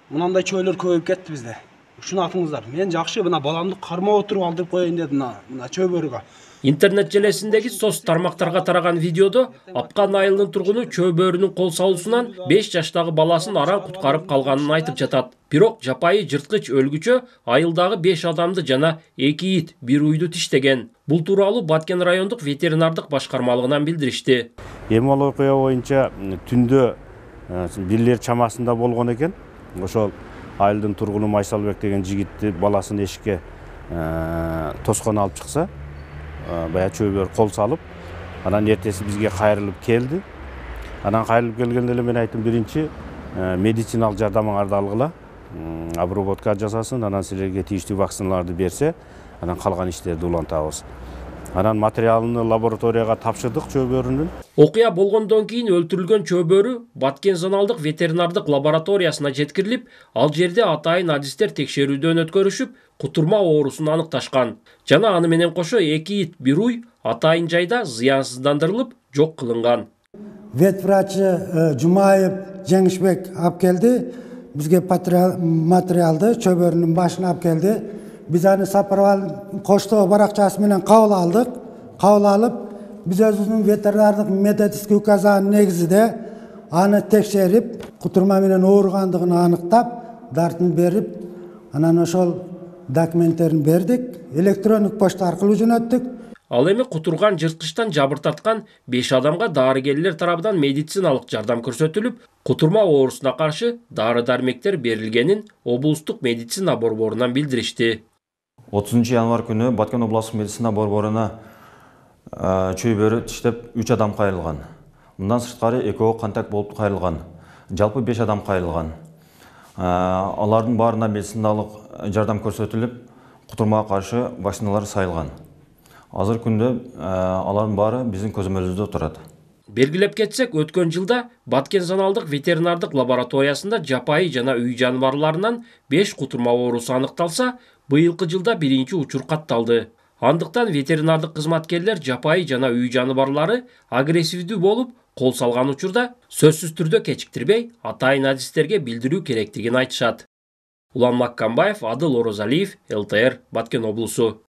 Мынандай чөйлөр көбөйүп кетти бизде. Ушуну атыңыздар. Мен жакшы мына баламды кармап отуруп алдырып коеюн дедим мына чөбөргө. Интернет желесиндеги соц тармактарга тараган видеодо Апкан айылынын тургуну чөбөрүнүн кол салуусунан 5 жаштагы баласын аран куткарып калганын айтып жатат. Бирок жапайы жырткыч өлгүчө айылдагы 5 адамды жана 2 ит, 1 уйду тиштеген. Бул тууралуу Баткен райондук ветеринардык башкармалыгынан билдиришти. Эми ал окуя боюнча түндө 1 чамасында болгон экен. Ошол айылдын тургуну Майсалбек деген жигитти баласын эшикке тоскон алып чыкса, бая чөбөр кол салып, анан эртеси бизге кайрылып келди. Анан кайрылып келгенде эле мен айттым, биринчи медициналык жардамыңарды алгыла, обработка жасасын, анан силерге тийиштүү вакциналарды берсе, анан калган иштерди улантабыз. Анан материалын лабораторияга тапшырдык чөбөрүнүн. Окуя болгондон кийин өлтүрүлгөн чөбөрү Баткен зоналдык ветеринардык лабораториясына жеткирилип, ал жерде атайын адистер текшерүүдөн өткөрүшүп, кутурма оорусун аныкташкан. Жана аны менен кошо 2 ит, 1 уй атайын жайда зыянсыздандырылып, жок кылынган. Вет врачы Жумаев Жеңишбек алып келди. Бизге материалды чөбөрүнүн башына алып келди. Biz аны Сапарбал Коштоо баракчасы менен кабыл алдык. Кабыл алып, биз өзүбүздүн ветеринардык медицинский указанын негизинде аны текшерип, кутурма менен ооругандыгын аныктап, дартын берип, анан ошол документтерин бердик. Электрондук почта аркылуу жөнөттүк. Ал эми кутурган жырткычтан жабыр тарткан 5 адамга дарыгерлер тарабынан медициналык жардам көрсөтүлүп, кутурма оорусуна каршы дары-дармектер берилгенин облустук медицина борборунан билдиришти. 30 январь күнү Баткен областык медицина борборуна чөйбөрү тиштеп 3 адам кайрылган. Мындан сырткары экөө контакт болуп кайрылган. Жалпы 5 адам кайрылган. Алардын баарына медициналык жардам көрсөтүлүп, кутурмага каршы вакциналар сайылган. Азыр күндө алардын баары биздин көзөмөлүбүздө турат. Белгилеп кетсек, өткөн жылда Баткен зоналдык ветеринардык лабораториясында жапайы жана үй жаныбарларынан 5 кутурма оорусу аныкталса, быйылкы жылда биринчи учур катталды. Андыктан ветеринардык кызматкерлер жапайы жана үй жаныбарлары агрессивдүү болуп, кол салган учурда сөзсүз түрдө кечиктирбей, атайын адистерге билдирүү керектигин айтышат. Улан Маккамбаев, Адыл Орозалиев, ЛТР, Баткен облусу.